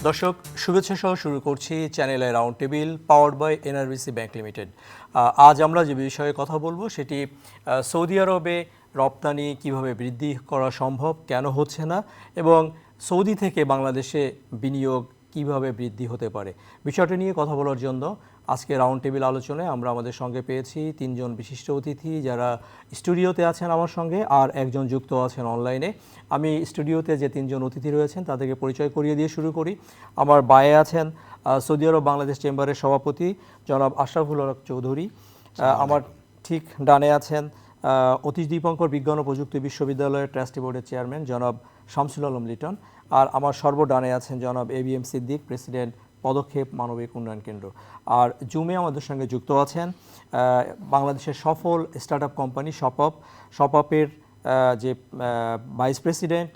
দর্শক শুভেচ্ছা সহ শুরু করছি channel round table powered by NRBC bank limited. আজ আমরা যে বিষয়ে কথা বলবো সেটি সৌদি আরবে রপ্তানি কিভাবে বৃদ্ধি করা সম্ভব, কেন হচ্ছে না, এবং সৌদি থেকে বাংলাদেশে বিনিয়োগ কিভাবে বৃদ্ধি হতে পারে, বিষয়টি নিয়ে কথা বলার জন্য আজকে রাউন্ড টেবিল আলোচনায় আমরা আমাদের সঙ্গে পেয়েছি তিনজন বিশিষ্ট অতিথি যারা স্টুডিওতে আছেন আমার সঙ্গে, আর একজন যুক্ত আছেন অনলাইনে। আমি স্টুডিওতে যে তিনজন অতিথি রয়েছেন তাদেরকে পরিচয় করিয়ে দিয়ে শুরু করি। আমার বায়ে আছেন সৌদি আরব বাংলাদেশ চেম্বারের সভাপতি জনাব আশরাফুল হক চৌধুরী। আমার ঠিক ডানে আছেন অতীশ দীপঙ্কর বিজ্ঞান ও প্রযুক্তি বিশ্ববিদ্যালয়ের ট্রাস্টি বোর্ডের চেয়ারম্যান জনাব শামসুল আলম লিটন। আর আমার সর্বডানে আছেন জনাব এবিএম সিদ্দিক, প্রেসিডেন্ট পদক্ষেপ মানবিক উন্নয়ন কেন্দ্র। আর জুমে আমাদের সঙ্গে যুক্ত আছেন বাংলাদেশের সফল স্টার্টআপ কোম্পানি শপআপের যে ভাইস প্রেসিডেন্ট,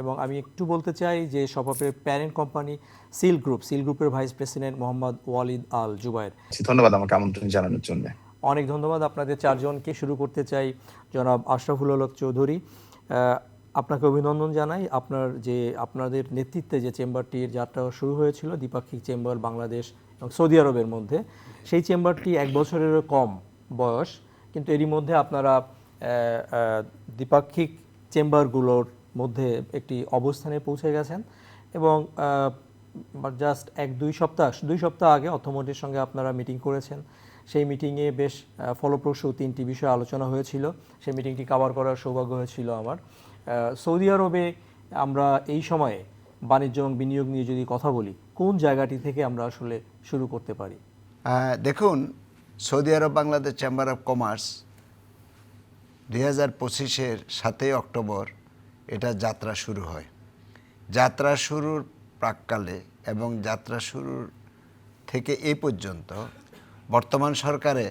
এবং আমি একটু বলতে চাই যে শপআপের প্যারেন্ট কোম্পানি সিল গ্রুপের vice president Mohammad Walid Al Zubair. ধন্যবাদ আমাকে আমন্ত্রণ জানানোর জন্য। অনেক ধন্যবাদ আপনাদের চারজনকে। শুরু করতে চাই জনাব আশরাফুল হক চৌধুরী, আপনাকে অভিনন্দন জানাই। আপনাদের নেতৃত্বে যে চেম্বারটির যাত্রা শুরু হয়েছিল, দ্বিপাক্ষিক চেম্বার বাংলাদেশ এবং সৌদি আরবের মধ্যে, সেই চেম্বারটি 1 বছরেরও কম বয়স, কিন্তু এরই মধ্যে আপনারা দ্বিপাক্ষিক চেম্বারগুলোর মধ্যে একটি অবস্থানে পৌঁছে গেছেন। এবং জাস্ট 2 সপ্তাহ আগে অর্থমন্ত্রীর সঙ্গে আপনারা মিটিং করেছেন। সেই মিটিংয়ে বেশ ফলপ্রসূ 3টি বিষয় আলোচনা হয়েছিল। সেই মিটিংটি কভার করার সৌভাগ্য হয়েছিল আমার। সৌদি আরবে আমরা এই সময়ে বাণিজ্য এবং বিনিয়োগ নিয়ে যদি কথা বলি, কোন জায়গাটি থেকে আমরা আসলে শুরু করতে পারি? দেখুন, Saudi Arab Bangladesh chamber of commerce 2025-এর 7 অক্টোবর এটা যাত্রা শুরু হয়। যাত্রা শুরুর প্রাক্কালে এবং যাত্রা শুরুর থেকে এই পর্যন্ত বর্তমান সরকারে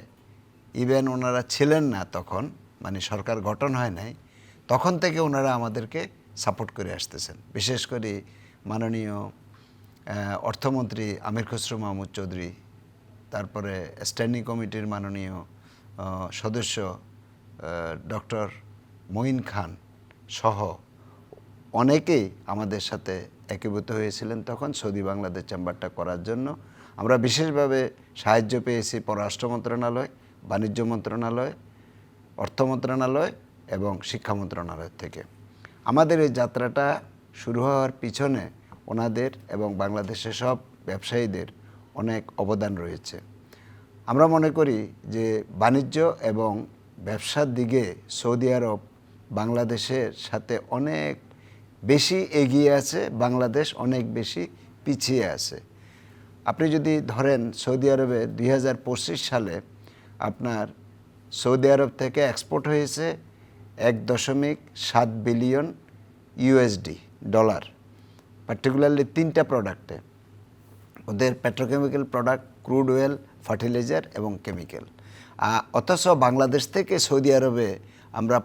ইভেন ওনারা ছিলেন না তখন, মানে সরকার গঠন হয় নাই, তখন থেকে ওনারা আমাদেরকে সাপোর্ট করে আসতেছেন। বিশেষ করে মাননীয় অর্থমন্ত্রী আমির খসরু মাহমুদ চৌধুরী, তারপরে স্ট্যান্ডিং কমিটির মাননীয় সদস্য ডক্টর মঈন খান সহ অনেকেই আমাদের সাথে একীভূত হয়েছিলেন তখন সৌদি বাংলাদেশ চেম্বারটা করার জন্য। আমরা বিশেষভাবে সাহায্য পেয়েছি পররাষ্ট্র মন্ত্রণালয়, বাণিজ্য মন্ত্রণালয়, অর্থ মন্ত্রণালয় এবং শিক্ষা মন্ত্রণালয় থেকে। আমাদের এই যাত্রাটা শুরু হওয়ার পিছনে ওনাদের এবং বাংলাদেশের সব ব্যবসায়ীদের অনেক অবদান রয়েছে। আমরা মনে করি যে বাণিজ্য এবং ব্যবসার দিকে সৌদি আরব বাংলাদেশের সাথে অনেক বেশি এগিয়ে আছে, বাংলাদেশ অনেক বেশি পিছিয়ে আছে। আপনি যদি ধরেন সৌদি আরবে 2025 সালে আপনার সৌদি আরব থেকে এক্সপোর্ট হয়েছে 1.7 বিলিয়ন ইউএসডি ডলার, পার্টিকুলারলি 3টা প্রোডাক্টে, ওদের petrochemical product, crude oil, fertiliser এবং কেমিক্যাল। অথচ বাংলাদেশ থেকে সৌদি আরবে আমরা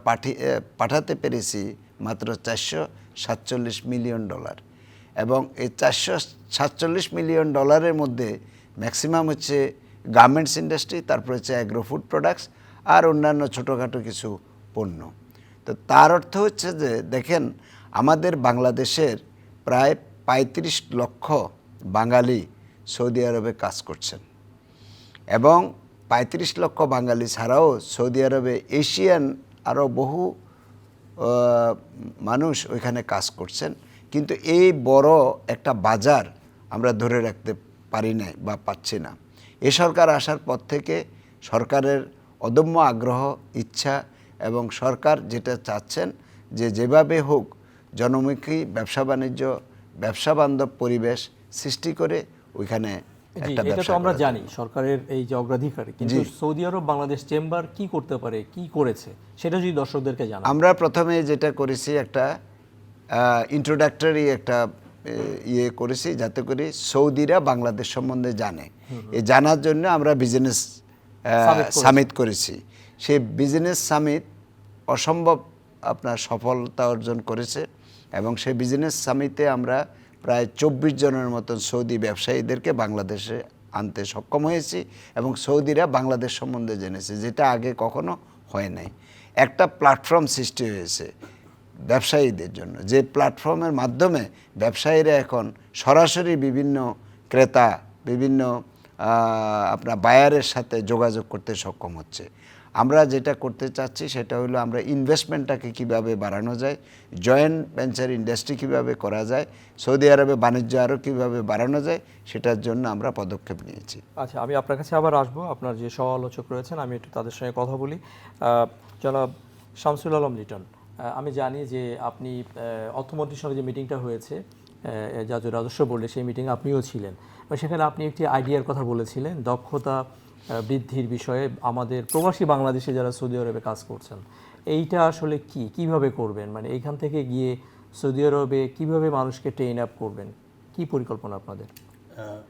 পাঠাতে পেরেছি মাত্র 447 মিলিয়ন ডলার, এবং এই 447 মিলিয়ন ডলারের মধ্যে ম্যাক্সিমাম হচ্ছে গার্মেন্টস ইন্ডাস্ট্রি, তারপর হচ্ছে অ্যাগ্রো ফুড প্রোডাক্টস আর অন্যান্য ছোটোখাটো কিছু পণ্য। তো তার অর্থ হচ্ছে যে দেখেন, আমাদের বাংলাদেশের প্রায় 35 লক্ষ বাঙালি সৌদি আরবে কাজ করছেন, এবং 35 লক্ষ বাঙালি ছাড়াও সৌদি আরবে এশিয়ান আরও বহু মানুষ ওইখানে কাজ করছেন। কিন্তু এই বড় একটা বাজার আমরা ধরে রাখতে পারি না বা পাচ্ছি না। এ সরকার আসার পর থেকে সরকারের অদম্য আগ্রহ, ইচ্ছা, এবং সরকার যেটা চাচ্ছেন যে যেভাবে হোক জনমুখী ব্যবসা বাণিজ্য, ব্যবসা বান্ধব পরিবেশ সৃষ্টি করে ওইখানে একটা এটা তো আমরা জানি সরকারের এই যে অগ্রাধিকার, কিন্তু সৌদি আরব বাংলাদেশ চেম্বার কি করতে পারে, কি করেছে, সেটা যদি দর্শকদেরকে জানান। আমরা প্রথমে যেটা করেছি, একটা ইন্ট্রোডাক্টরি একটা করেছি, যাতে করে সৌদিরা বাংলাদেশ সম্বন্ধে জানে। এই জানার জন্য আমরা বিজনেস সামিট করেছি। সেই বিজনেস সামিট অসম্ভব আপনার সফলতা অর্জন করেছে, এবং সেই বিজনেস সামিটে আমরা প্রায় 24 জনের মতন সৌদি ব্যবসায়ীদেরকে বাংলাদেশে আনতে সক্ষম হয়েছি, এবং সৌদিরা বাংলাদেশ সম্বন্ধে জেনেছে, যেটা আগে কখনো হয় নাই। একটা প্ল্যাটফর্ম সৃষ্টি হয়েছে ব্যবসায়ীদের জন্য, যে প্ল্যাটফর্মের মাধ্যমে ব্যবসায়ীরা এখন সরাসরি বিভিন্ন ক্রেতা, বিভিন্ন আপনার বায়ারের সাথে যোগাযোগ করতে সক্ষম হচ্ছে। আমরা যেটা করতে চাচ্ছি সেটা হলো আমরা ইনভেস্টমেন্টটাকে কিভাবে বাড়ানো যায়, জয়েন্ট ভেঞ্চার ইন্ডাস্ট্রি কিভাবে করা যায়, সৌদি আরবে বাণিজ্য আরও কীভাবে বাড়ানো যায় সেটার জন্য আমরা পদক্ষেপ নিয়েছি। আচ্ছা, আমি আপনার কাছে আবার আসবো। আপনার যে সহ আলোচক রয়েছেন আমি একটু তাদের সঙ্গে কথা বলি। জনাব শামসুল আলম লিটন, আমি জানি যে আপনি অর্থমন্ত্রীর সঙ্গে যে মিটিংটা হয়েছে জাতীয় রাজস্ব বোর্ডে, সেই মিটিংয়ে আপনিও ছিলেন। সেখানে আপনি একটি আইডিয়ার কথা বলেছিলেন, দক্ষতা বৃদ্ধির বিষয়ে আমাদের প্রবাসী বাংলাদেশে যারা সৌদি আরবে কাজ করছেন, এইটা আসলে কিভাবে করবেন, মানে এইখান থেকে গিয়ে সৌদি আরবে কিভাবে মানুষকে ট্রেন আপ করবেন, কি পরিকল্পনা আপনাদের?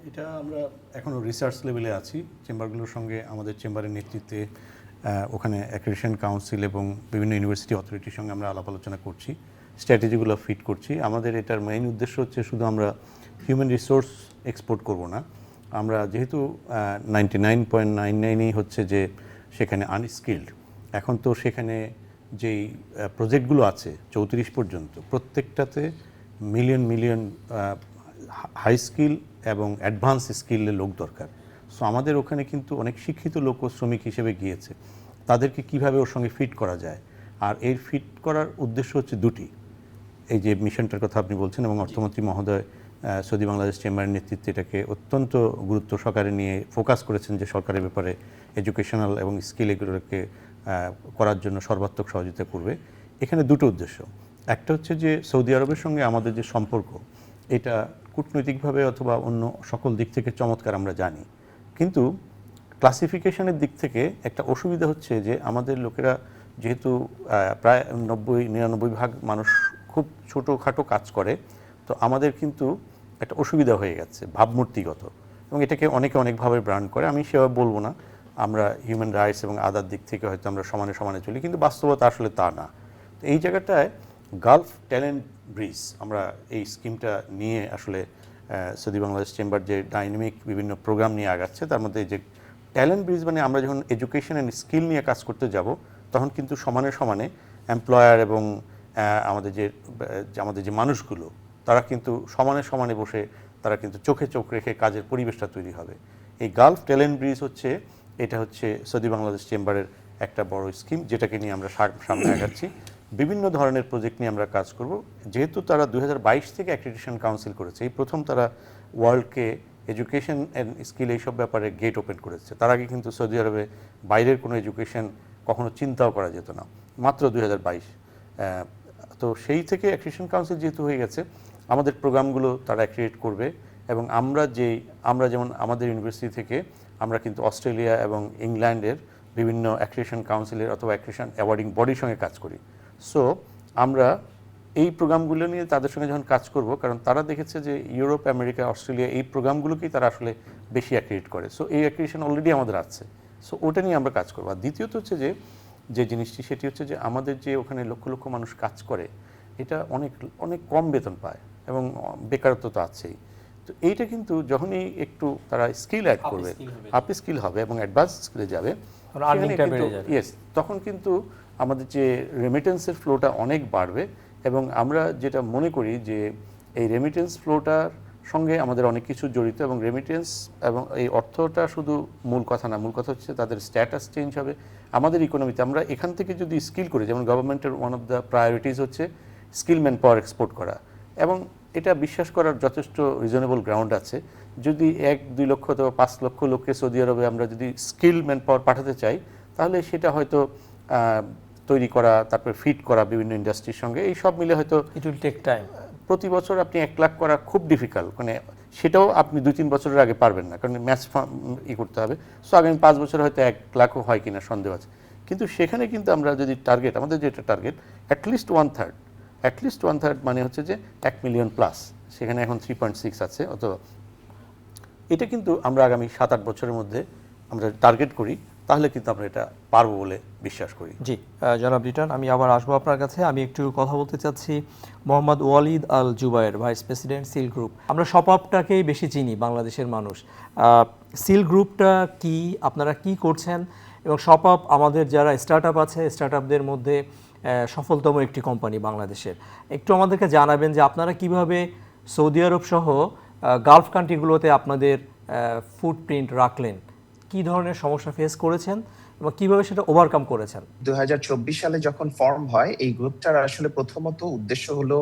এটা আমরা এখনও রিসার্চ লেভেলে আছি। চেম্বারগুলোর সঙ্গে আমাদের চেম্বারের নেতৃত্বে ওখানে অ্যাক্রেডিটেশন কাউন্সিল এবং বিভিন্ন ইউনিভার্সিটি অথরিটির সঙ্গে আমরা আলাপ আলোচনা করছি, স্ট্র্যাটেজিগুলো ফিট করছি। আমাদের এটার মেইন উদ্দেশ্য হচ্ছে শুধু আমরা হিউম্যান রিসোর্স এক্সপোর্ট করব না, আমরা যেহেতু 99.99ই হচ্ছে যে সেখানে আনস্কিল্ড, এখন তো সেখানে যেই প্রজেক্টগুলো আছে 34 পর্যন্ত, প্রত্যেকটাতে মিলিয়ন হাই স্কিল এবং অ্যাডভান্স স্কিলের লোক দরকার। সো আমাদের ওখানে কিন্তু অনেক শিক্ষিত লোক ও শ্রমিক হিসেবে গিয়েছে, তাদেরকে কিভাবে ওর সঙ্গে ফিট করা যায়। আর এর ফিট করার উদ্দেশ্য হচ্ছে দুটি, এই যে মিশনটার কথা আপনি বলছেন, এবং অর্থমন্ত্রী মহোদয় সৌদি বাংলাদেশ চেম্বারের নেতৃত্বে এটাকে অত্যন্ত গুরুত্ব সহকারে নিয়ে ফোকাস করেছেন যে সরকারের ব্যাপারে এডুকেশনাল এবং স্কিল এগুলোকে করার জন্য সর্বাত্মক সহযোগিতা করবে। এখানে দুটো উদ্দেশ্য, একটা হচ্ছে যে সৌদি আরবের সঙ্গে আমাদের যে সম্পর্ক, এটা কূটনৈতিকভাবে অথবা অন্য সকল দিক থেকে চমৎকার আমরা জানি, কিন্তু ক্লাসিফিকেশনের দিক থেকে একটা অসুবিধা হচ্ছে যে আমাদের লোকেরা যেহেতু প্রায় 90-99% মানুষ খুব ছোটোখাটো কাজ করে, তো আমাদের কিন্তু একটা অসুবিধা হয়ে গেছে ভাবমূর্তিগত, এবং এটাকে অনেকে অনেকভাবে ব্র্যান্ড করে। আমি সেভাবে বলবো না, আমরা হিউম্যান রাইটস এবং আদার দিক থেকে হয়তো আমরা সমানে সমানে চলি, কিন্তু বাস্তবতা আসলে তা না। তো এই জায়গাটায় গালফ ট্যালেন্ট ব্রিজ, আমরা এই স্কিমটা নিয়ে আসলে সৌদি বাংলাদেশ চেম্বার যে ডাইনামিক বিভিন্ন প্রোগ্রাম নিয়ে আগাচ্ছে, তার মধ্যে এই যে ট্যালেন্ট ব্রিজ, মানে আমরা যখন এডুকেশন অ্যান্ড স্কিল নিয়ে কাজ করতে যাব, তখন কিন্তু সমানে সমানে এমপ্লয়ার এবং আমাদের যে মানুষগুলো, তারা কিন্তু সমানে সমানে বসে তারা কিন্তু চোখে চোখ রেখে কাজের পরিবেশটা তৈরি হবে। এই গালফ ট্যালেন্ট ব্রিজ হচ্ছে, এটা হচ্ছে সৌদি বাংলাদেশ চেম্বারের একটা বড় স্কিম, যেটাকে নিয়ে আমরা সামনে আগাচ্ছি। বিভিন্ন ধরনের প্রজেক্ট নিয়ে আমরা কাজ করব। যেহেতু তারা 2022 থেকে অ্যাক্রেডিটেশন কাউন্সিল করেছে, এই প্রথম তারা ওয়ার্ল্ডকে এডুকেশন অ্যান্ড স্কিল এইসব ব্যাপারে গেট ওপেন করেছে। তার আগে কিন্তু সৌদি আরবে বাইরের কোনো এডুকেশন কখনো চিন্তাও করা যেত না, মাত্র 2022। তো সেই থেকে অ্যাক্রেডিটেশন কাউন্সিল যেহেতু হয়ে গেছে, আমাদের প্রোগ্রামগুলো তারা অ্যাক্রেডিট করবে। এবং আমরা যেমন আমাদের ইউনিভার্সিটি থেকে আমরা কিন্তু অস্ট্রেলিয়া এবং ইংল্যান্ডের বিভিন্ন অ্যাক্রেডিটেশন কাউন্সিলের অথবা অ্যাক্রেডিটেশন অ্যাওয়ার্ডিং বডির সঙ্গে কাজ করি। সো আমরা এই প্রোগ্রামগুলো নিয়ে তাদের সঙ্গে যখন কাজ করব, কারণ তারা দেখেছে যে ইউরোপ, আমেরিকা, অস্ট্রেলিয়া এই প্রোগ্রামগুলোকেই তারা আসলে বেশি অ্যাক্রেডিট করে। সো এই অ্যাক্রেডিটেশন অলরেডি আমাদের আছে, সো ওটা নিয়ে আমরা কাজ করবো। আর দ্বিতীয়ত হচ্ছে যে জিনিসটি, সেটি হচ্ছে যে আমাদের যে ওখানে লক্ষ লক্ষ মানুষ কাজ করে, এটা অনেক অনেক কম বেতন পায় এবং বেকারত্ব তো আছেই। তো এইটা কিন্তু যখনই একটু তারা স্কিল অ্যাড করবে, আপ স্কিল হবে এবং অ্যাডভান্স স্কিলে যাবে, ইয়েস, তখন কিন্তু আমাদের যে রেমিটেন্সের ফ্লোটা অনেক বাড়বে। এবং আমরা যেটা মনে করি যে এই রেমিটেন্স ফ্লোটার সঙ্গে আমাদের অনেক কিছু জড়িত, এবং রেমিটেন্স এবং এই অর্থটা শুধু মূল কথা না, মূল কথা হচ্ছে তাদের স্ট্যাটাস চেঞ্জ হবে আমাদের ইকোনমিতে। আমরা এখান থেকে যদি স্কিল করি, যেমন গভর্নমেন্টের ওয়ান অফ দ্য প্রায়োরিটিস হচ্ছে স্কিল ম্যান পাওয়ার এক্সপোর্ট করা, এবং এটা বিশ্বাস করার যথেষ্ট রিজনেবল গ্রাউন্ড আছে। যদি 1-2 লক্ষ অথবা 5 লক্ষ লোককে সৌদি আরবে আমরা যদি স্কিল ম্যান পাওয়ার পাঠাতে চাই, তাহলে সেটা হয়তো তৈরি করা, তারপরে ফিট করা বিভিন্ন ইন্ডাস্ট্রির সঙ্গে, এই সব মিলে হয়তো ইট উইল টেক টাইম। প্রতি বছর আপনি 1 লাখ করা খুব ডিফিকাল্ট, মানে সেটাও আপনি 2-3 বছরের আগে পারবেন না, কারণ ম্যাচ করতে হবে। সো আগামী 5 বছর হয়তো 1 লাখও হয় কিনা সন্দেহ আছে। কিন্তু সেখানে কিন্তু আমরা যদি টার্গেট, আমাদের যেটা টার্গেট অ্যাটলিস্ট 1/3 মানে হচ্ছে যে 1 মিলিয়ন প্লাস, সেখানে এখন 3.6 আছে। অথবা এটা কিন্তু আমরা আগামী 7-8 বছরের মধ্যে আমরা টার্গেট করি, তাহলে কিন্তু আমরা এটা পারবো বলে বিশ্বাস করি। জি জনাব লিটন, আমি আবার আসবো আপনার কাছে। আমি একটু কথা বলতে চাচ্ছি Mohammad Walid Al Jubair, vice president Seal group. আমরা সপাপটাকেই বেশি চিনি বাংলাদেশের মানুষ। সিল গ্রুপটা কি, আপনারা কি করছেন, এবং সপাপ আমাদের যারা স্টার্ট আপ আছে, স্টার্ট আপদের মধ্যে সফলতম একটি কোম্পানি বাংলাদেশের। একটু আমাদেরকে জানাবেন যে আপনারা কিভাবে সৌদি আরব সহ গালফ কান্ট্রিগুলোতে আপনাদের ফুটপ্রিন্ট রাখলেন, কি ধরনের সমস্যা ফেস করেছেন এবং কিভাবে সেটা ওভারকাম করেছেন? 2024 সালে যখন ফর্ম হয়, এই গ্রুপটার আসলে প্রথমত উদ্দেশ্য হলো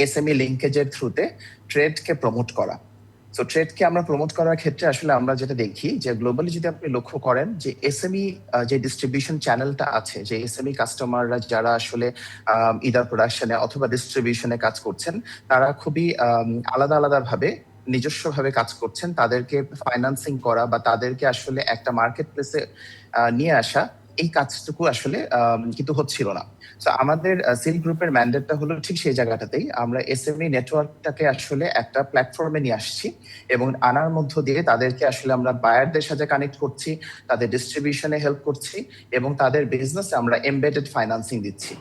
এসএমই লিঙ্কেজের থ্রুতে ট্রেডকে প্রমোট করা। তো ট্রেডকে আমরা প্রমোট করার ক্ষেত্রে আসলে আমরা যেটা দেখি যে গ্লোবালি যদি আপনি লক্ষ্য করেন যে এসএমই যে ডিস্ট্রিবিউশন চ্যানেলটা আছে, যে এসএমই কাস্টমাররা যারা আসলে ইদার প্রোডাকশনে অথবা ডিস্ট্রিবিউশনে কাজ করছেন, তারা খুবই আলাদা আলাদা ভাবে নিজস্বভাবে কাজ করছেন। তাদেরকে ফাইন্যান্সিং করা বা তাদেরকে আসলে একটা মার্কেট প্লেসে নিয়ে আসা, এই কাজটুকু আসলে কিন্তু হচ্ছিল না। তো আমাদের সিল গ্রুপের ম্যান্ডেটটা হলো ঠিক সেই জায়গাটাতেই, আমরা এসএমই নেটওয়ার্কটাকে আসলে একটা প্ল্যাটফর্মে নিয়ে আসছি এবং আনার মধ্য দিয়ে তাদেরকে আসলে আমরা বায়ারদের সাথে কানেক্ট করছি, তাদের ডিস্ট্রিবিউশনে হেল্প করছি এবং তাদের বিজনেসে আমরা এমবেডেড ফাইন্যান্সিং দিচ্ছি।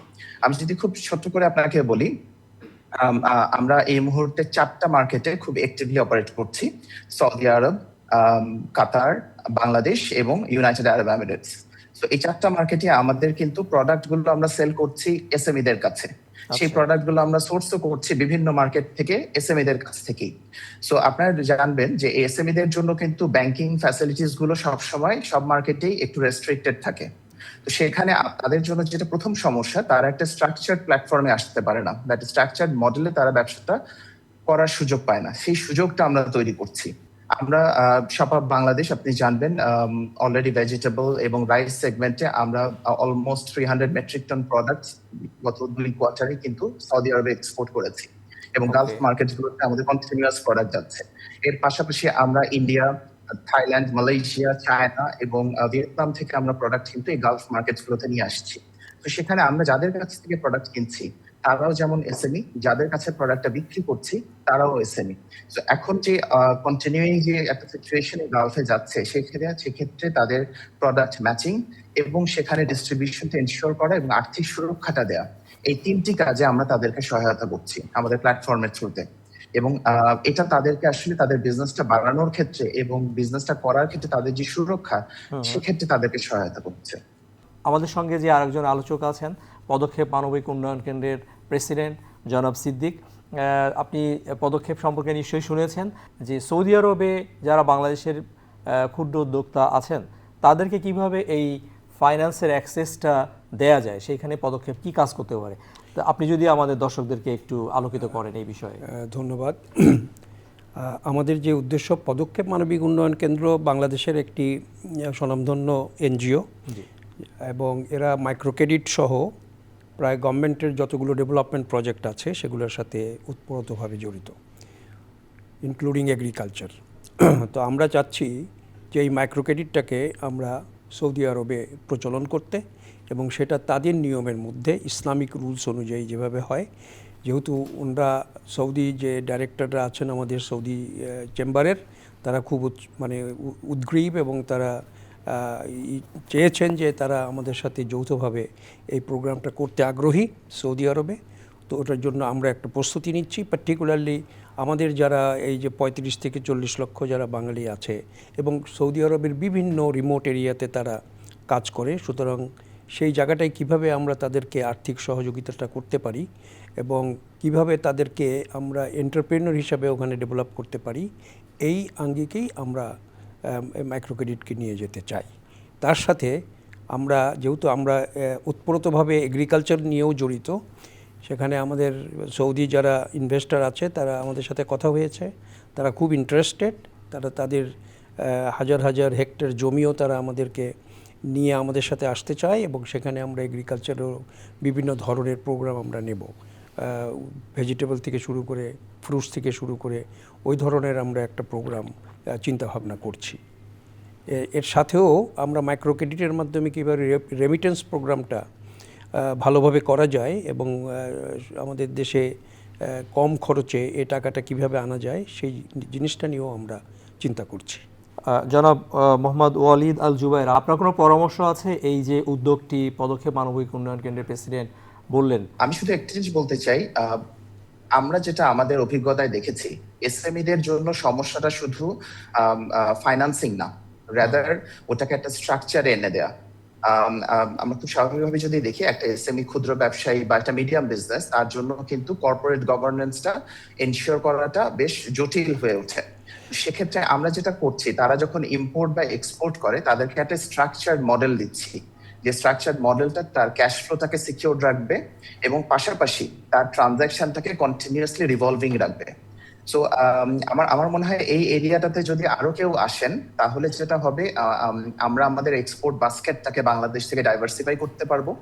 আমি যদি খুব ছোট্ট করে আপনাকে বলি, আমরা এই মুহূর্তে 4টা মার্কেটে খুব অ্যাক্টিভলি অপারেট করছি: সৌদি আরব, কাতার, বাংলাদেশ এবং ইউনাইটেড আরব এমিরেটস। তো এই 4টা মার্কেটে আমাদের কিন্তু প্রোডাক্ট গুলো আমরা সেল করছি এসএমই দের কাছে। সেই প্রোডাক্ট গুলো আমরা সোর্সও করছি বিভিন্ন মার্কেট থেকে, এসএমই দের কাছ থেকেই। সো আপনারা জানবেন যে এসএমই দের জন্য কিন্তু ব্যাংকিং ফ্যাসিলিটিস গুলো সবসময় সব মার্কেটেই একটু রেস্ট্রিক্টেড থাকে। তো সেখানে তাদের জন্য যেটা প্রথম সমস্যা, তারা একটা স্ট্রাকচার্ড প্ল্যাটফর্মে আসতে পারে না, বা একটা স্ট্রাকচার্ড মডেলে তারা ব্যবসাটা করার সুযোগ পায় না। সেই সুযোগটা আমরা তৈরি করছি। আমরা শাপাব বাংলাদেশ, আপনি জানবেন, অলরেডি ভেজিটেবল এবং রাইস সেগমেন্টে আমরা অলমোস্ট 300 মেট্রিক টন প্রোডাক্ট গত 2 কোয়ার্টারে কিন্তু সৌদি আরবে এক্সপোর্ট করেছি এবং গালফ মার্কেটগুলোতে আমাদের কন্টিনিউয়াস প্রোডাক্ট যাচ্ছে। এর পাশাপাশি আমরা ইন্ডিয়া, থাইল্যান্ড, মালয়েশিয়া, চায়না এবং ভিয়েতনাম থেকে আমরা প্রোডাক্ট কিন্তু এই গালফ মার্কেটগুলোতে নিয়ে আসছি। তো সেখানে আমরা যাদের কাছ থেকে প্রোডাক্ট কিনছি তারাও যেমন এসএমই, যাদের কাছে প্রোডাক্টটা বিক্রি করছি তারাও এসএমই। তো এখন যে কন্টিনিউইং যে একটা সিচুয়েশন গালফে যাচ্ছে, সেক্ষেত্রে তাদের প্রোডাক্ট ম্যাচিং এবং সেখানে ডিস্ট্রিবিউশনটা এনশিওর করা এবং আর্থিক সুরক্ষাটা দেয়া, এই 3টি কাজে আমরা তাদেরকে সহায়তা করছি আমাদের প্ল্যাটফর্মের থ্রুতে। এবং এটা তাদেরকে আসলে তাদের বিজনেসটা বাড়ানোর ক্ষেত্রে এবং বিজনেসটা করার ক্ষেত্রে তাদের যে সুরক্ষা, সেক্ষেত্রে তাদেরকে সহায়তা করছে। আমাদের সঙ্গে যে আরেকজন আলোচক আছেন, পদক্ষেপ মানবিক উন্নয়ন কেন্দ্রের প্রেসিডেন্ট জনাব সিদ্দিক। আপনি পদক্ষেপ সম্পর্কে নিশ্চয়ই শুনেছেন যে সৌদি আরবে যারা বাংলাদেশের ক্ষুদ্র উদ্যোক্তা আছেন তাদেরকে কিভাবে এই ফাইন্যান্সের অ্যাক্সেসটা দেয়া যায়, সেইখানে পদক্ষেপ কি কাজ করতে পারে। তো আপনি যদি আমাদের দর্শকদেরকে একটু আলোকিত করেন এই বিষয়ে। ধন্যবাদ। আমাদের যে উদ্দেশ্য, পদক্ষেপ মানবিক উন্নয়ন কেন্দ্র বাংলাদেশের একটি স্বনামধন্য এনজিও এবং এরা মাইক্রোক্রেডিট সহ প্রায় গভর্নমেন্টের যতগুলো ডেভেলপমেন্ট প্রজেক্ট আছে সেগুলোর সাথে ওতপ্রোতভাবে জড়িত, ইনক্লুডিং এগ্রিকালচার। তো আমরা চাচ্ছি যে এই মাইক্রোক্রেডিটটাকে আমরা সৌদি আরবে প্রচলন করতে এবং সেটা তাদের নিয়মের মধ্যে ইসলামিক রুলস অনুযায়ী যেভাবে হয়। যেহেতু ওনারা সৌদি যে ডাইরেক্টররা আছেন আমাদের সৌদি চেম্বারের, তারা খুব উদ্গ্রীব এবং তারা চেয়েছেন যে তারা আমাদের সাথে যৌথভাবে এই প্রোগ্রামটা করতে আগ্রহী সৌদি আরবে। তো ওটার জন্য আমরা একটা প্রস্তুতি নিচ্ছি। পার্টিকুলারলি আমাদের যারা এই যে 35 থেকে 40 লক্ষ যারা বাঙালি আছে এবং সৌদি আরবের বিভিন্ন রিমোট এরিয়াতে তারা কাজ করে, সুতরাং সেই জায়গাটায় কিভাবে আমরা তাদেরকে আর্থিক সহযোগিতাটা করতে পারি এবং কিভাবে তাদেরকে আমরা এন্টারপ্রেনার হিসাবে ওখানে ডেভেলপ করতে পারি, এই আঙ্গিকেই আমরা মাইক্রোক্রেডিটকে নিয়ে যেতে চাই। তার সাথে আমরা যেহেতু আমরা ওতপ্রোতভাবে এগ্রিকালচার নিয়েও জড়িত, সেখানে আমাদের সৌদি যারা ইনভেস্টর আছে তারা আমাদের সাথে কথা হয়েছে, তারা খুব ইন্টারেস্টেড, তারা তাদের হাজার হাজার হেক্টর জমিও তারা আমাদেরকে নিয়ে আমাদের সাথে আসতে চায় এবং সেখানে আমরা এগ্রিকালচারও বিভিন্ন ধরনের প্রোগ্রাম আমরা নেব, ভেজিটেবল থেকে শুরু করে ফ্রুটস থেকে শুরু করে ওই ধরনের আমরা একটা প্রোগ্রাম চিন্তাভাবনা করছি। এর সাথেও আমরা মাইক্রোক্রেডিটের মাধ্যমে কীভাবে রেমিটেন্স প্রোগ্রামটা ভালোভাবে করা যায় এবং আমাদের দেশে কম খরচে এই টাকাটা কিভাবে আনা যায় সেই জিনিসটা নিয়েও আমরা চিন্তা করছি। জনাব মোহাম্মদ ওয়ালিদ আল জুবায়ের, আপনার কোনো পরামর্শ আছে? এই যে উদ্যোগটি পদক্ষেপ মানবিক উন্নয়ন কেন্দ্রের প্রেসিডেন্ট বললেন, আমি শুধু একটা জিনিস বলতে চাই, আমরা যেটা আমাদের অভিজ্ঞতায় দেখেছি, এসএমইদের জন্য সমস্যাটা শুধু ফাইন্যান্সিং না, রাদার ওটাকে একটা স্ট্রাকচারে এনে দেয়া। আমরা খুব স্বাভাবিকভাবে যদি দেখি একটা এসএমই ক্ষুদ্র ব্যবসায়ী বা একটা মিডিয়াম বিজনেস, তার জন্য কিন্তু কর্পোরেট গভর্নেন্সটা এনশিওর করাটা বেশ জটিল হয়ে ওঠে। সেক্ষেত্রে আমরা যেটা করছি, তারা যখন ইম্পোর্ট বা এক্সপোর্ট করে তাদেরকে একটা স্ট্রাকচার্ড মডেল দিচ্ছি, যে স্ট্রাকচার্ড মডেলটা তার ক্যাশ ফ্লোটাকে সিকিউর রাখবে এবং পাশাপাশি তার ট্রানজাকশনটাকে কন্টিনিউয়াসলি রিভলভিং রাখবে। সো আমার মনে হয় এই এরিয়াটাতে যদি আরো কেউ আসেন, তাহলে যেটা হবে, আমরা আমাদের এক্সপোর্ট বাস্কেটটাকে বাংলাদেশ থেকে ডাইভার্সিফাই করতে পারবো,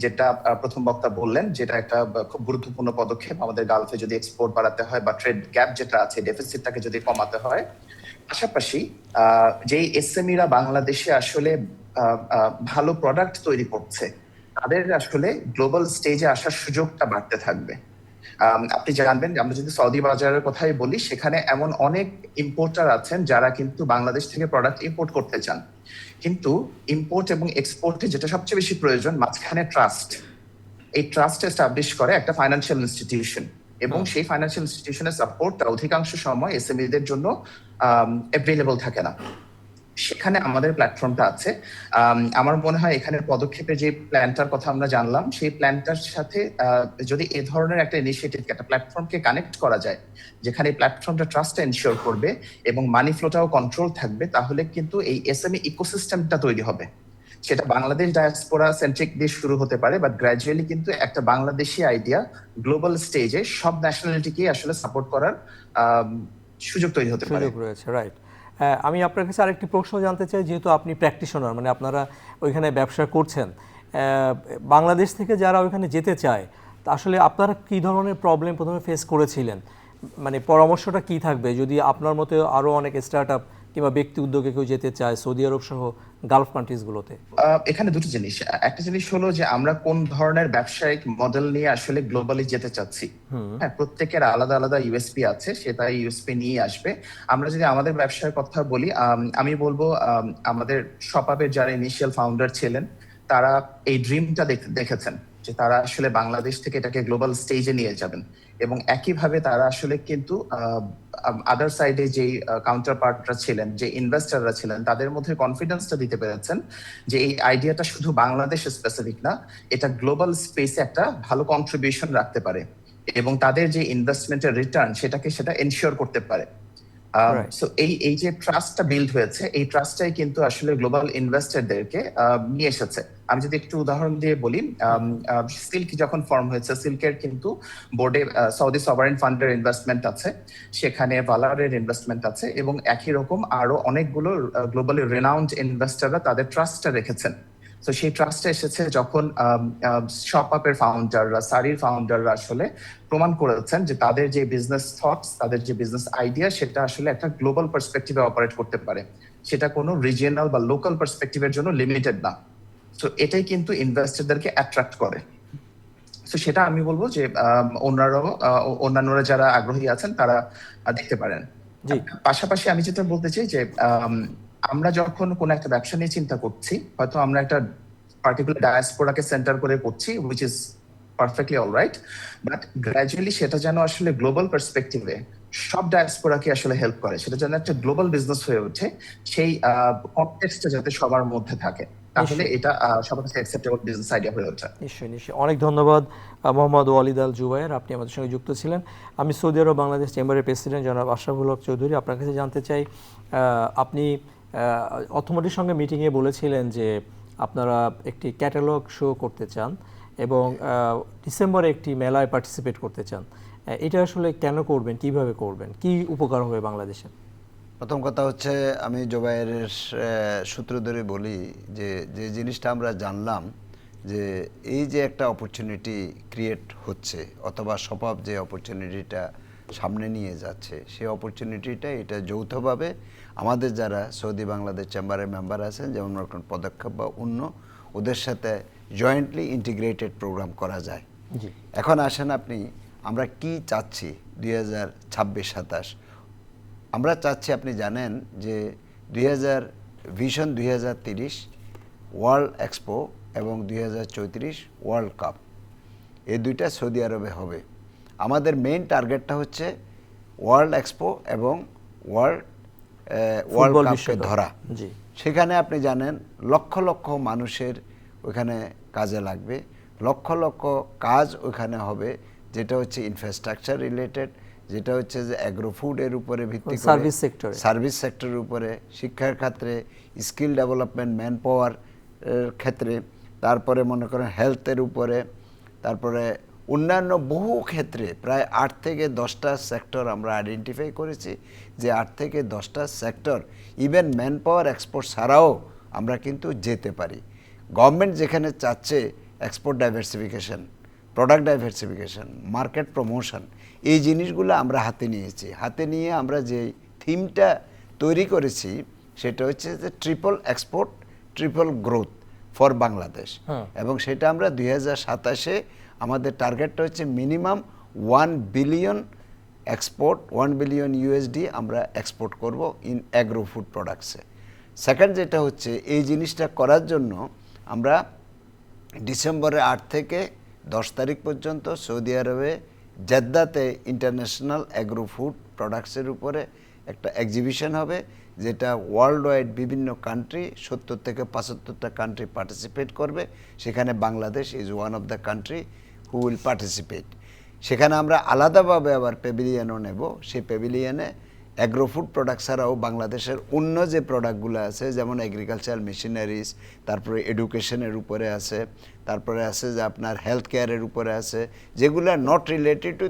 যেটা প্রথম বক্তা বললেন, যেটা একটা খুব গুরুত্বপূর্ণ পদক্ষেপ। আমাদের গালফে যদি এক্সপোর্ট বাড়াতে হয় বা ট্রেড গ্যাপ যেটা আছে, ডেফিসিটটাকে যদি কমাতে হয়, পাশাপাশি যেই এসএমইরা বাংলাদেশে আসলে ভালো প্রোডাক্ট তৈরি করছে, তাদের আসলে গ্লোবাল স্টেজে আসার সুযোগটা বাড়তে থাকবে। আপনি জানবেন, আমরা যদি সৌদি বাজারের কথাই বলি, সেখানে এমন অনেক ইম্পোর্টার আছেন যারা কিন্তু বাংলাদেশ থেকে প্রোডাক্ট ইম্পোর্ট করতে চান, কিন্তু ইম্পোর্ট এবং এক্সপোর্টে যেটা সবচেয়ে বেশি প্রয়োজন, মাঝখানে ট্রাস্ট। এই ট্রাস্ট এস্টাবলিশ করে একটা ফাইন্যান্সিয়াল ইনস্টিটিউশন, এবং সেই ফাইন্যান্সিয়াল ইনস্টিটিউশনের সাপোর্টটা অধিকাংশ সময় এসএমইদের জন্য অ্যাভেলেবল থাকে না। সেখানে আমাদের প্ল্যাটফর্মটা আছে। আমার মনে হয় এখানের পদক্ষেপে যে প্ল্যানটার কথা আমরা জানলাম, সেই প্ল্যানটার সাথে যদি এ ধরনের একটা ইনিশিয়েটিভকে, একটা প্ল্যাটফর্মকে কানেক্ট করা যায়, যেখানে এই প্ল্যাটফর্মটা ট্রাস্টটা এনশিওর করবে এবং মানি ফ্লোটাও কন্ট্রোল থাকবে, তাহলে কিন্তু এই এসএমই ইকোসিস্টেমটা তৈরি হবে। সেটা বাংলাদেশ ডায়াসপোরা সেন্ট্রিক দিয়ে শুরু হতে পারে, বাট গ্র্যাজুয়ালি কিন্তু একটা বাংলাদেশি আইডিয়া গ্লোবাল স্টেজে সব ন্যাশনালিটিকে আসলে সাপোর্ট করার সুযোগ তৈরি হতে পারে। সুযোগ রয়েছে, রাইট। আমি আপনার কাছে আরেকটি প্রশ্ন জানতে চাই, যেহেতু আপনি প্র্যাকটিশনার, মানে আপনারা ওইখানে ব্যবসা করছেন, বাংলাদেশ থেকে যারা ওইখানে যেতে চায়, তা আসলে আপনারা কী ধরনের প্রবলেম প্রথমে ফেস করেছিলেন? মানে পরামর্শটা কি থাকবে যদি আপনার মতো আরও অনেক স্টার্ট আপ কিংবা ব্যক্তি উদ্যোগে কেউ যেতে চায় সৌদি আরব সহ গালফ কান্ট্রিজগুলোতে? এখানে দুটো জিনিস। একটা জিনিস হলো যে আমরা কোন ধরনের ব্যবসায়িক মডেল নিয়ে আসলে গ্লোবালি যেতে চাচ্ছি। হ্যাঁ, প্রত্যেকের আলাদা আলাদা ইউএসপি আছে, সেটা ইউএসপি নিয়ে আসবে। আমরা যদি আমাদের ব্যবসার কথা বলি, আমি বলবো আমাদের শপআপের যারা ইনিশিয়াল ফাউন্ডার ছিলেন, তারা এই ড্রিমটা দেখেছেন যে তারা আসলে বাংলাদেশ থেকে এটাকে গ্লোবাল স্টেজে নিয়ে যাবেন, এবং একইভাবে তারা আসলে কিন্তু আদার সাইডে যে কাউন্টার পার্টরা ছিলেন, যে ইনভেস্টাররা ছিলেন, তাদের মধ্যে কনফিডেন্সটা দিতে পেরেছেন যে এই আইডিয়াটা শুধু বাংলাদেশ স্পেসিফিক না, এটা গ্লোবাল স্পেসে একটা ভালো কন্ট্রিবিউশন রাখতে পারে, এবং তাদের যে ইনভেস্টমেন্টের রিটার্ন সেটা এনশিওর করতে পারে। সো এই যে ট্রাস্টটা বিল্ড হয়েছে, এই ট্রাস্টটাই কিন্তু আসলে গ্লোবাল ইনভেস্টরদেরকে নিয়ে এসেছে। আমি যদি একটু উদাহরণ দিয়ে বলি, সিল্ক যখন ফর্ম হয়েছে, সিল্কের কিন্তু বোর্ডে সৌদি সভারেন ফান্ডের ইনভেস্টমেন্ট আছে, সেখানে ভালারের ইনভেস্টমেন্ট আছে, এবং একই রকম আরো অনেকগুলো গ্লোবালি রেনাউন্ড ইনভেস্টররা তাদের ট্রাস্টটা রেখেছেন। তো সেই ট্রাস্টে এসেছে যখন শপআপের ফাউন্ডাররা, সারির ফাউন্ডাররা আসলে প্রমাণ করেছেন যে তাদের যে বিজনেস থটস, তাদের যে বিজনেস আইডিয়া, সেটা আসলে একটা গ্লোবাল পার্সপেক্টিভে অপারেট করতে পারে, সেটা কোনো রিজিয়নাল বা লোকাল পার্সপেক্টিভের জন্য লিমিটেড না। তো এটাই কিন্তু ইনভেস্টরদেরকে অ্যাট্রাক্ট করে। তো সেটা আমি বলবো যে অন্যান্যরা যারা আগ্রহী আছেন তারা দেখতে পারেন। পাশাপাশি আমি যেটা বলতে চাই যে আমরা যখন কোনো একটা ব্যবসা নিয়ে চিন্তা করছি, হয়তো আমরা একটা পার্টিকুলার ডায়াসপোরাকে সেন্টার করে করছি, which is perfectly alright, but gradually সেটা যেন আসলে গ্লোবাল পার্সপেক্টিভে সব ডায়াসপোরাকে আসলে হেল্প করে, সেটা যেন একটা গ্লোবাল বিজনেস হয়ে ওঠে, সেই কনটেক্সটটা যাতে সবার মধ্যে থাকে, তাহলে এটা সবার কাছে অ্যাকসেপ্টেবল বিজনেস আইডিয়া হয়ে ওঠে। নিশ্চয়ই নিশ্চয়ই। অনেক ধন্যবাদ মোহাম্মদ ওয়ালিদ আল জুবায়ের, আপনি আমাদের সঙ্গে যুক্ত ছিলেন। আমি সৌদি আরব বাংলাদেশ চেম্বারের প্রেসিডেন্ট জনাব আশরাফুল হক চৌধুরী। আপনার কাছে জানতে চাই, আপনি অথমটির সঙ্গে মিটিংয়ে বলেছিলেন যে আপনারা একটি ক্যাটালগ শো করতে চান এবং ডিসেম্বরে একটি মেলায় পার্টিসিপেট করতে চান। এটা আসলে কেন করবেন, কিভাবে করবেন, কি উপকার হবে বাংলাদেশের? প্রথম কথা হচ্ছে, আমি জুবায়েরের সূত্র ধরে বলি যে যে জিনিসটা আমরা জানলাম, যে এই যে একটা অপরচুনিটি ক্রিয়েট হচ্ছে, অথবা শপআপ যে অপরচুনিটিটা সামনে নিয়ে যাচ্ছে, সেই অপরচুনিটিটা এটা যৌথভাবে আমাদের যারা সৌদি বাংলাদেশ চেম্বারের মেম্বার আছেন, যেমন পদক্ষেপ বা অন্য, ওদের সাথে জয়েন্টলি ইন্টিগ্রেটেড প্রোগ্রাম করা যায়। এখন আসেন আপনি, আমরা কি চাচ্ছি 2026-27? আমরা চাচ্ছি, আপনি জানেন যে ভিশন 2030 ওয়ার্ল্ড এক্সপো এবং 2034 ওয়ার্ল্ড কাপ, এই দুইটা সৌদি আরবে হবে। আমাদের মেইন টার্গেটটা হচ্ছে ওয়ার্ল্ড এক্সপো এবং ওয়ার্ল্ড কাপকে ধরা। সেখানে আপনি জানেন লক্ষ লক্ষ মানুষের ওখানে কাজে লাগবে, লক্ষ লক্ষ কাজ ওখানে হবে, যেটা হচ্ছে ইনফ্রাস্ট্রাকচার রিলেটেড, যেটা হচ্ছে যে অ্যাগ্রো ফুডের উপরে ভিত্তি করে, সার্ভিস সেক্টরে, সার্ভিস সেক্টরের উপরে, শিক্ষার ক্ষেত্রে, স্কিল ডেভেলপমেন্ট, ম্যান পাওয়ার ক্ষেত্রে, তারপরে মনে করেন হেলথের উপরে, তারপরে অন্যান্য বহু ক্ষেত্রে প্রায় 8 থেকে 10টা সেক্টর আমরা আইডেন্টিফাই করেছি, যে 8 থেকে 10টা sector even man power export ছাড়াও আমরা কিন্তু যেতে পারি। গভর্নমেন্ট যেখানে চাচ্ছে export diversification, product diversification, market promotion, এই জিনিসগুলো আমরা হাতে নিয়েছি। হাতে নিয়ে আমরা যে থিমটা তৈরি করেছি সেটা হচ্ছে যে triple export, triple growth for Bangladesh. এবং সেটা আমরা 2027-এ আমাদের টার্গেটটা হচ্ছে minimum 1 billion export, 1 billion USD আমরা এক্সপোর্ট করব ইন অ্যাগ্রো ফুড প্রোডাক্টসে। সেকেন্ড যেটা হচ্ছে, এই জিনিসটা করার জন্য আমরা ডিসেম্বরের 8 থেকে 10 তারিখ পর্যন্ত সৌদি আরবে জেদ্দাতে ইন্টারন্যাশনাল অ্যাগ্রো ফুড প্রোডাক্টসের উপরে একটা এক্সিবিশন হবে, যেটা ওয়ার্ল্ড ওয়াইড বিভিন্ন কান্ট্রি 70 থেকে 75টা কান্ট্রি পার্টিসিপেট করবে। সেখানে Bangladesh is one of the country who will participate. সেখানে আমরা আলাদাভাবে আবার প্যাভিলিয়নও নেব। সেই প্যাভিলিয়নে অ্যাগ্রো ফুড প্রোডাক্ট ছাড়াও বাংলাদেশের অন্য যে প্রোডাক্টগুলো আছে, যেমন এগ্রিকালচারাল মেশিনারিজ, তারপরে এডুকেশনের উপরে আছে, তারপরে আছে যে আপনার হেলথ কেয়ারের উপরে আছে, যেগুলো not related to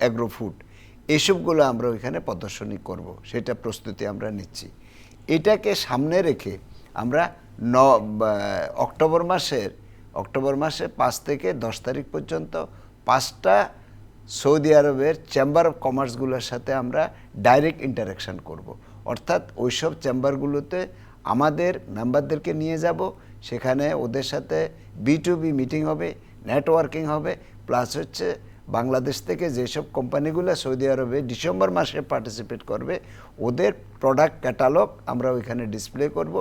agro food, এইসবগুলো আমরা ওইখানে প্রদর্শনী করব, সেটা প্রস্তুতি আমরা নিচ্ছি। এটাকে সামনে রেখে আমরা অক্টোবর মাসে 5 থেকে 10 তারিখ পর্যন্ত 5টা সৌদি আরবের চেম্বার অফ কমার্সগুলোর সাথে আমরা ডাইরেক্ট ইন্টারাকশান করব। অর্থাৎ ওইসব চেম্বারগুলোতে আমাদের মেম্বারদেরকে নিয়ে যাব, সেখানে ওদের সাথে B2B মিটিং হবে, নেটওয়ার্কিং হবে, প্লাস হচ্ছে বাংলাদেশ থেকে যেসব কোম্পানিগুলো সৌদি আরবে ডিসেম্বর মাসে পার্টিসিপেট করবে, ওদের প্রোডাক্ট ক্যাটালগ আমরা ওইখানে ডিসপ্লে করব।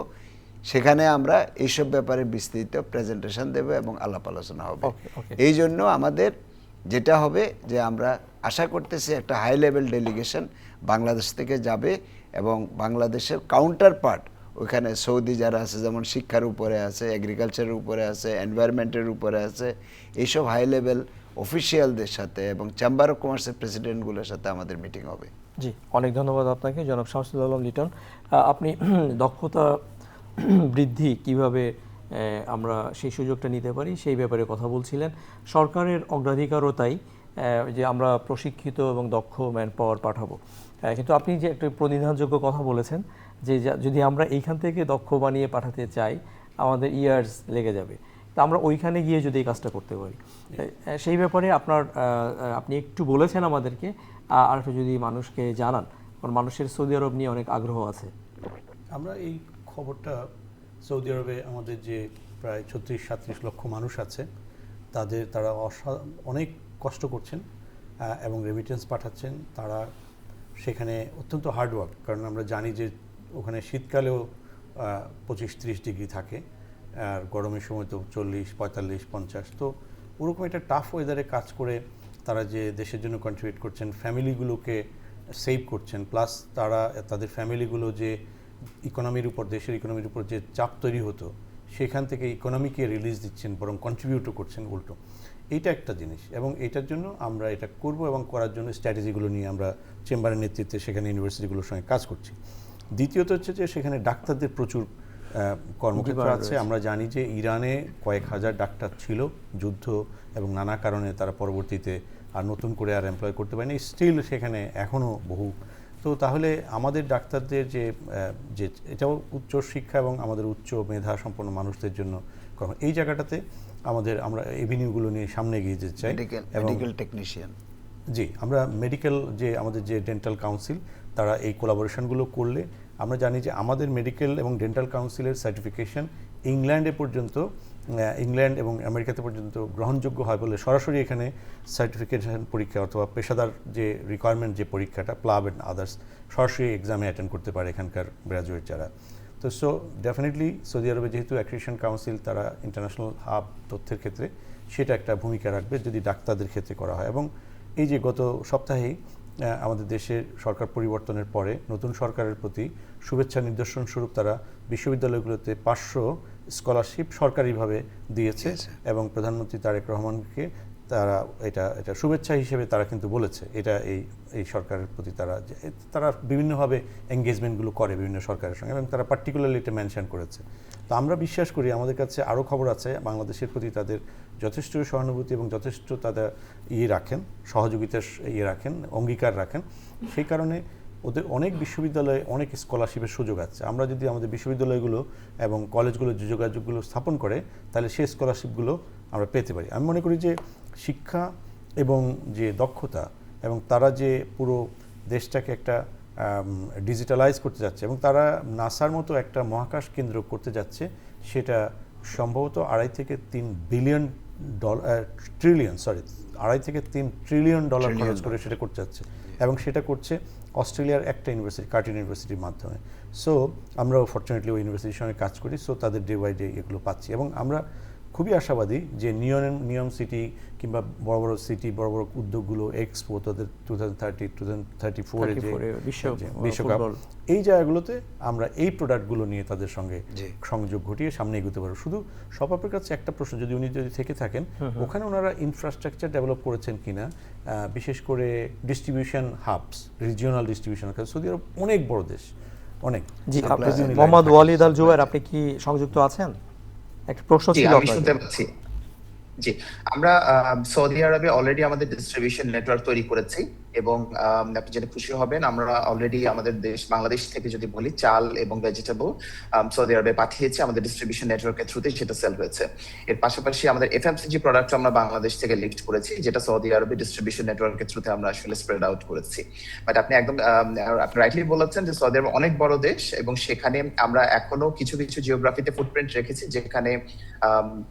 সেখানে আমরা এইসব ব্যাপারে বিস্তৃত প্রেজেন্টেশন দেব এবং আলাপ আলোচনা হবে। এই জন্য আমাদের যেটা হবে যে আমরা আশা করতেছি একটা হাই লেভেল ডেলিগেশন বাংলাদেশ থেকে যাবে, এবং বাংলাদেশের কাউন্টার পার্ট ওইখানে সৌদি যারা আছে, যেমন শিক্ষার উপরে আছে, এগ্রিকালচারের উপরে আছে, এনভায়রনমেন্টের উপরে আছে, এইসব হাই লেভেল অফিসিয়ালদের সাথে এবং চেম্বার অফ কমার্সের প্রেসিডেন্টগুলোর সাথে আমাদের মিটিং হবে। জি, অনেক ধন্যবাদ আপনাকে জনাব শামসুল আলম লিটন। আপনি দক্ষতা বৃদ্ধি কিভাবে আমরা সেই সুযোগটা নিতে পারি সেই ব্যাপারে কথা বলছিলেন। সরকারের অগ্রাধিকারও তাই, যে আমরা প্রশিক্ষিত এবং দক্ষ ম্যান পাওয়ার পাঠাবো। কিন্তু আপনি যে একটা প্রতিনিধানযোগ্য কথা বলেছেন যে যদি আমরা এইখান থেকে দক্ষ বানিয়ে পাঠাতে চাই আমাদের ইয়ার্স লেগে যাবে, তা আমরা ওইখানে গিয়ে যদি এই কাজটা করতে পারি, সেই ব্যাপারে আপনি একটু বলেছেন আমাদেরকে, আর একটু যদি মানুষকে জানান, কারণ মানুষের সৌদি আরব নিয়ে অনেক আগ্রহ আছে। আমরা এই খবরটা সৌদি আরবে আমাদের যে প্রায় 36-37 লক্ষ মানুষ আছে তারা অনেক কষ্ট করছেন এবং রেমিটেন্স পাঠাচ্ছেন। তারা সেখানে অত্যন্ত হার্ডওয়ার্ক, কারণ আমরা জানি যে ওখানে শীতকালেও 25-30 ডিগ্রি থাকে, আর গরমের সময় তো 40, 45, 50। তো ওরকম একটা টাফ ওয়েদারে কাজ করে তারা যে দেশের জন্য কন্ট্রিবিউট করছেন, ফ্যামিলিগুলোকে সেভ করছেন, প্লাস তারা তাদের ফ্যামিলিগুলো যে দেশের ইকোনমির উপর যে চাপ তৈরি হতো সেখান থেকে ইকোনমিকে রিলিজ দিচ্ছেন, বরং কন্ট্রিবিউটও করছেন উল্টো। এইটা একটা জিনিস, এবং এইটার জন্য আমরা এটা করব, এবং করার জন্য স্ট্র্যাটেজিগুলো নিয়ে আমরা চেম্বারের নেতৃত্বে সেখানে ইউনিভার্সিটিগুলোর সঙ্গে কাজ করছি। দ্বিতীয়ত হচ্ছে যে সেখানে ডাক্তারদের প্রচুর কর্মক্ষেত্র আছে। আমরা জানি যে ইরানে কয়েক হাজার ডাক্তার ছিল, যুদ্ধ এবং নানা কারণে তারা পরবর্তীতে আর নতুন করে আর এমপ্লয় করতে পারেনি, স্টিল সেখানে এখনও বহু। তো তাহলে আমাদের ডাক্তারদের যে এটাও উচ্চ শিক্ষা এবং আমাদের উচ্চ মেধা সম্পন্ন মানুষদের জন্য এই জায়গাটাতে আমরা এভিনিউগুলো নিয়ে সামনে এগিয়ে যেতে চাই। মেডিকেল টেকনিশিয়ান, জি, আমরা আমাদের যে ডেন্টাল কাউন্সিল, তারা এই কোলাবোরেশনগুলো করলে আমরা জানি যে আমাদের মেডিকেল এবং ডেন্টাল কাউন্সিলের সার্টিফিকেশন ইংল্যান্ড এবং আমেরিকাতে পর্যন্ত গ্রহণযোগ্য হয় বলে সরাসরি এখানে সার্টিফিকেশন পরীক্ষা অথবা পেশাদার যে রিকোয়ারমেন্ট যে পরীক্ষাটা, প্লাব অ্যান্ড আদার্স, সরাসরি এক্সামে অ্যাটেন্ড করতে পারে এখানকার গ্র্যাজুয়েট যারা। তো ডেফিনেটলি সৌদি আরবে যেহেতু অ্যাক্রিডিটেশন কাউন্সিল তারা ইন্টারন্যাশনাল হাব তথ্যের ক্ষেত্রে সেটা একটা ভূমিকা রাখবে যদি ডাক্তারদের ক্ষেত্রে করা হয়। এবং এই যে গত সপ্তাহেই আমাদের দেশের সরকার পরিবর্তনের পরে নতুন সরকারের প্রতি শুভেচ্ছা নিদর্শন স্বরূপ তারা বিশ্ববিদ্যালয়গুলোতে 500 স্কলারশিপ সরকারিভাবে দিয়েছে এবং প্রধানমন্ত্রী তারেক রহমানকে তারা এটা শুভেচ্ছা হিসেবে তারা কিন্তু বলেছে এটা এই সরকারের প্রতি তারা বিভিন্নভাবে এঙ্গেজমেন্টগুলো করে বিভিন্ন সরকারের সঙ্গে এবং তারা পার্টিকুলারলি এটা মেনশন করেছে। তো আমরা বিশ্বাস করি আমাদের কাছে আরও খবর আছে বাংলাদেশের প্রতি তাদের যথেষ্ট সহানুভূতি এবং যথেষ্ট তাদের রাখেন, সহযোগিতার রাখেন, অঙ্গীকার রাখেন। সেই কারণে ওদের অনেক বিশ্ববিদ্যালয়ে অনেক স্কলারশিপের সুযোগ আছে। আমরা যদি আমাদের বিশ্ববিদ্যালয়গুলো এবং কলেজগুলো যে যোগাযোগগুলো স্থাপন করে তাহলে সেই স্কলারশিপগুলো আমরা পেতে পারি। আমি মনে করি যে শিক্ষা এবং যে দক্ষতা এবং তারা যে পুরো দেশটাকে একটা ডিজিটালাইজ করতে যাচ্ছে এবং তারা নাসার মতো একটা মহাকাশ কেন্দ্র করতে যাচ্ছে, সেটা সম্ভবত 2.5 থেকে 3 বিলিয়ন ডলার $2.5 থেকে $3 ট্রিলিয়ন খরচ করে সেটা করতে যাচ্ছে এবং সেটা করছে অস্ট্রেলিয়ার একটা ইউনিভার্সিটি, কার্টিন ইউনিভার্সিটির মাধ্যমে। সো আমরাও ফরচুনেটলি ওই ইউনিভার্সিটির সঙ্গে কাজ করি, সো তাদের ডে বাই ডে এগুলো পাচ্ছি এবং আমরা খুবই আশাবাদী যে নিয়ম সিটি কিংবা বড় বড় সিটি, বড় বড় উদ্যোগগুলো এক্সপো তাদের 2034 বিশ্বকাপ, এই জায়গাগুলোতে আমরা এই প্রোডাক্টগুলো নিয়ে তাদের সঙ্গে সংযোগ ঘটিয়ে সামনে এগোতে পারবো। শুধু সবাপের কাছে একটা প্রশ্ন, উনি যদি থেকে থাকেন ওখানে ওনারা ইনফ্রাস্ট্রাকচার ডেভেলপ করেছেন কিনা, বিশেষ করে distribution hubs, regional distribution. Saudi Arab অনেক বড় দেশ, অনেক। জি, মোহাম্মদ ওয়ালিদ আল জুবায়ের, আপনি কি সংযুক্ত আছেন? একটা প্রশ্ন ছিল আমি শুনতে পাচ্ছি। জি, আমরা সৌদি আরবে অলরেডি আমাদের ডিস্ট্রিবিউশন নেটওয়ার্ক তৈরি করেছি এবং আপনি যেটা খুশি হবেন, আমরা অলরেডি আমাদের বাংলাদেশ থেকে যদি বলি চাল এবং ভেজিটেবল সৌদি আরবে পাঠিয়েছি আমাদের ডিস্ট্রিবিউশন নেটওয়ার্কের থ্রুতে, সেটা সেল হয়েছে। এর পাশাপাশি আমাদের এফএমসিজি প্রোডাক্ট আমরা বাংলাদেশ থেকে লিফট করেছি, যেটা সৌদি আরবে ডিস্ট্রিবিউশন নেটওয়ার্কের থ্রুতে আমরা আসলে স্প্রেড আউট করেছি। বাট আপনি রাইটলি বলেছেন যে সৌদি আরব অনেক বড় দেশ এবং সেখানে আমরা এখনো কিছু কিছু জিওগ্রাফিতে ফুটপ্রিন্ট রেখেছি যেখানে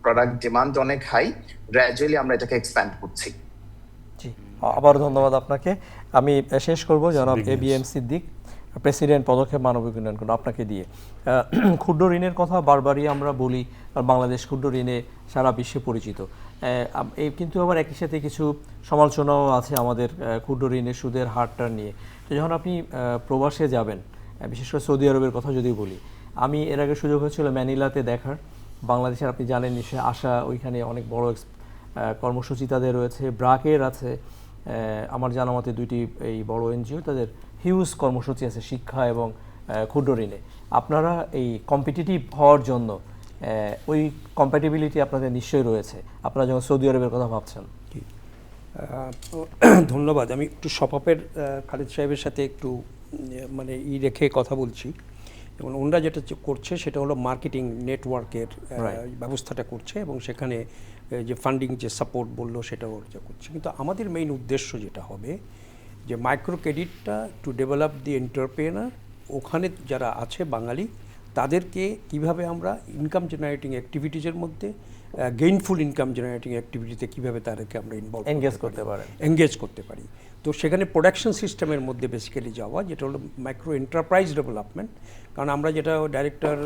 প্রোডাক্ট ডিমান্ড অনেক হাই, গ্র্যাজুয়ালি আমরা এটাকে এক্সপ্যান্ড করছি। জি, আবার ধন্যবাদ আপনাকে। আমি শেষ করব জনাব ABM সিদ্দিক, প্রেসিডেন্ট পদক্ষেপ মানবিক উন্নয়ন কেন্দ্র, আপনাকে দিয়ে। ক্ষুদ্র ঋণের কথা বারবারই আমরা বলি, বাংলাদেশ ক্ষুদ্র ঋণে সারা বিশ্বে পরিচিত, কিন্তু আবার একই সাথে কিছু সমালোচনাও আছে আমাদের ক্ষুদ্র ঋণের সুদের হারটা নিয়ে। তো যখন আপনি প্রবাসে যাবেন, বিশেষ করে সৌদি আরবের কথা যদি বলি, আমি এর আগে সুযোগ হয়েছিল ম্যানিলাতে দেখার, বাংলাদেশের আপনি জানেন নিশ্চয়ই আসা, ওইখানে অনেক বড় কর্মসূচি তাদের রয়েছে, ব্রাকের আছে, আমার জানা মতে 2টি এই বড় এনজিও, তাদের হিউজ কর্মসূচি আছে শিক্ষা এবং ক্ষুদ্র ঋণে। আপনারা এই কম্পিটিটিভ হওয়ার জন্য ওই কম্প্যাটিবিলিটি আপনাদের নিশ্চয়ই রয়েছে, আপনারা যখন সৌদি আরবের কথা ভাবছেন। ধন্যবাদ। আমি একটু সপাপের খালিদ সাহেবের সাথে একটু মানে রেখে কথা বলছি। এবং ওনারা যেটা করছে সেটা হলো মার্কেটিং নেটওয়ার্কের ব্যবস্থাটা করছে এবং সেখানে যে ফান্ডিং যে সাপোর্ট বললো সেটাও ওরা করছে। কিন্তু আমাদের মেইন উদ্দেশ্য যেটা হবে যে মাইক্রো ক্রেডিটটা টু ডেভেলপ দি এন্টারপ্রেনার, ওখানে যারা আছে বাঙালি তাদেরকে কিভাবে আমরা ইনকাম জেনারেটিং অ্যাক্টিভিটিজের মধ্যে গেইনফুল ইনকাম জেনারেটিং অ্যাক্টিভিটিতে কীভাবে তাদেরকে আমরা এনগেজ করতে পারি। তো সেখানে প্রোডাকশন সিস্টেমের মধ্যে বেসিক্যালি যাওয়া, যেটা হলো মাইক্রো এন্টারপ্রাইজ ডেভেলপমেন্ট। কারণ আমরা যেটা ডাইরেক্টর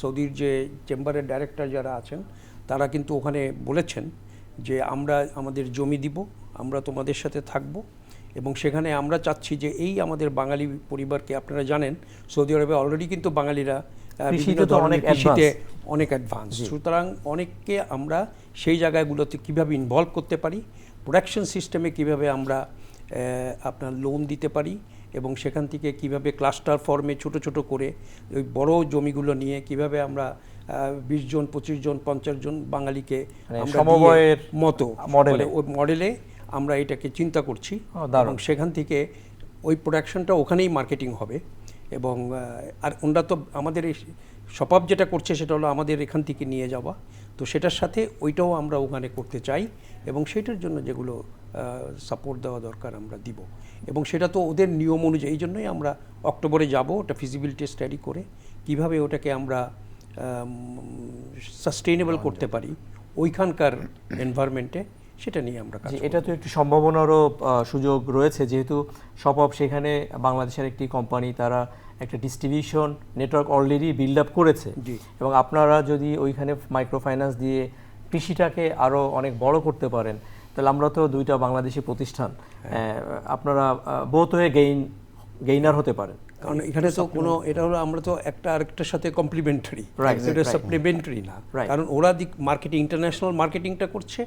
সৌদির যে চেম্বারের ডাইরেক্টর যারা আছেন তারা কিন্তু ওখানে বলেছেন যে আমরা আমাদের জমি দিব, আমরা তোমাদের সাথে থাকব এবং সেখানে আমরা চাচ্ছি যে এই আমাদের বাঙালি পরিবারকে, আপনারা জানেন সৌদি আরবে অলরেডি কিন্তু বাঙালিরা কৃষিতে অনেক অ্যাডভান্স, সুতরাং অনেককে আমরা সেই জায়গাগুলোতে কীভাবে ইনভলভ করতে পারি, প্রোডাকশন সিস্টেমে কিভাবে আমরা আপনার লোন দিতে পারি এবং সেখান থেকে কিভাবে ক্লাস্টার ফর্মে ছোট ছোট করে ওই বড় জমিগুলো নিয়ে কিভাবে আমরা 20 জন 25 জন 50 জন বাঙালিকে সমবায়ের মতো মডেলে আমরা এটাকে চিন্তা করছি এবং সেখান থেকে ওই প্রোডাকশনটা ওখানেই মার্কেটিং হবে। এবং আর ওনারা তো আমাদের এই সপাপ যেটা করছে সেটা হলো আমাদের এখান থেকে নিয়ে যাওয়া, তো সেটার সাথে ওইটাও আমরা ওখানে করতে চাই এবং সেটার জন্য যেগুলো সাপোর্ট দেওয়া দরকার আমরা দিব এবং সেটা তো ওদের নিয়ম অনুযায়ী। এই জন্যই আমরা অক্টোবরে যাব, ওটা ফিজিবিলিটি স্টাডি করে কিভাবে ওটাকে আমরা সাস্টেইনেবল করতে পারি ওইখানকার এনভায়রনমেন্টে, সেটা নিয়ে আমরা কাজ করব। এটা তো একটি সম্ভাবনারও সুযোগ রয়েছে, যেহেতু সপপ সেখানে বাংলাদেশের একটি কোম্পানি, তারা একটা distribution network already build up করেছে এবং আপনারা যদি ওইখানে মাইক্রো ফাইন্যান্স দিয়ে কৃষিটাকে আরও অনেক বড় করতে পারেন, তাহলে আমরা তো দুইটা বাংলাদেশি প্রতিষ্ঠান, আপনারা বোথ হয়ে গেইনার হতে পারেন। কারণ এখানে তো কোনো এটা হলো আমরা তো একটা আরেকটার সাথে কমপ্লিমেন্টারি, Right, এটা right. সাপ্লিমেন্টারি না। Right. কারণ ওরা মার্কেটিং, ইন্টারন্যাশনাল মার্কেটিংটা করছে,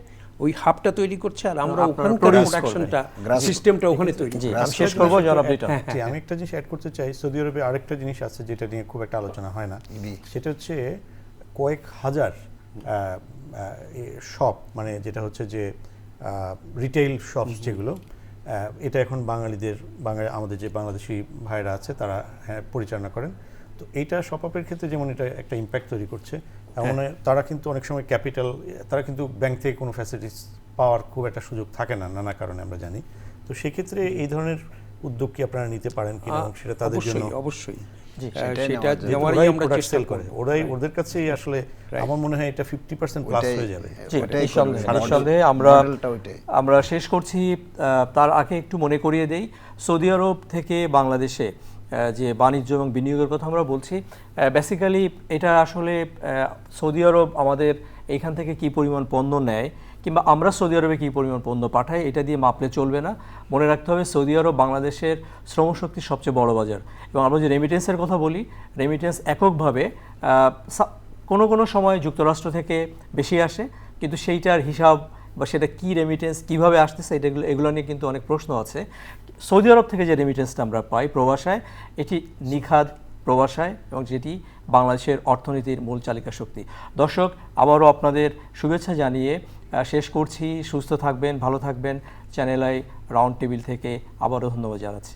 ওই হাবটা তৈরি করছে, আর আমরা আপনারা ওখানকার produce প্রোডাকশনটা, সিস্টেমটা ওখানে তৈরি জি, করছি। আমি শেষ করবো জনাব লিটন। জি, আমি একটা জিনিস অ্যাড করতে চাই। সৌদি আরবে আরেকটা জিনিস আছে যেটা নিয়ে খুব একটা আলোচনা হয় না, সেটা হচ্ছে কয়েক হাজার শপ, মানে যেটা হচ্ছে যে রিটেইল শপ যেগুলো, এটা এখন আমাদের যে বাংলাদেশি ভাইরা আছে তারা পরিচালনা করেন। তো এইটা শপ আপের ক্ষেত্রে যেমন এটা একটা ইম্প্যাক্ট তৈরি করছে, এমন তারা কিন্তু অনেক সময় ক্যাপিটাল, তারা কিন্তু ব্যাংক থেকে কোনো ফ্যাসিলিটিস পাওয়ার খুব একটা সুযোগ থাকে না, নানা কারণে আমরা জানি। তো সেক্ষেত্রে এই ধরনের উদ্যোগ কি আপনারা নিতে পারেন কিনা, এবং সেটা তাদের জন্য অবশ্যই সেটা নেওয়ারই ওরাই আমরা product চেষ্টা sell করে, ওদের কাছেই আসলে আমার মনে হয় এটা 50% প্লাস হয়ে যাবে। জি, ওটাই নিঃসন্দেহে, করবে। নিঃসন্দেহে। মডেলটা ওইটাই। আমরা শেষ করছি, তার আগে একটু মনে করিয়ে দেই, সৌদি আরব থেকে বাংলাদেশে যে বাণিজ্য এবং বিনিয়োগের কথা আমরা বলছি, বেসিক্যালি এটা আসলে সৌদি আরব আমাদের এইখান থেকে কি পরিমাণ পণ্য নেয় কিংবা আমরা সৌদি আরবে কী পরিমাণ পণ্য পাঠাই, এটা দিয়ে মাপলে চলবে না। মনে রাখতে হবে সৌদি আরব বাংলাদেশের শ্রমশক্তির সবচেয়ে বড় বাজার। এবং আমরা যে রেমিটেন্সের কথা বলি, রেমিটেন্স এককভাবে কোনো সময় যুক্তরাষ্ট্র থেকে বেশি আসে, কিন্তু সেইটার হিসাব বা সেটা কী রেমিটেন্স কীভাবে আসতেছে এগুলো নিয়ে কিন্তু অনেক প্রশ্ন আছে। সৌদি আরব থেকে যে রেমিটেন্সটা আমরা পাই প্রবাসায়, এটি নিখাদ প্রবাসায়, এবং যেটি বাংলাদেশের অর্থনীতির মূল চালিকা শক্তি। দর্শক, আবারও আপনাদের শুভেচ্ছা জানিয়ে শেষ করছি। সুস্থ থাকবেন, ভালো থাকবেন। চ্যানেল আই রাউন্ড টেবিল থেকে আবারও ধন্যবাদ জানাচ্ছি।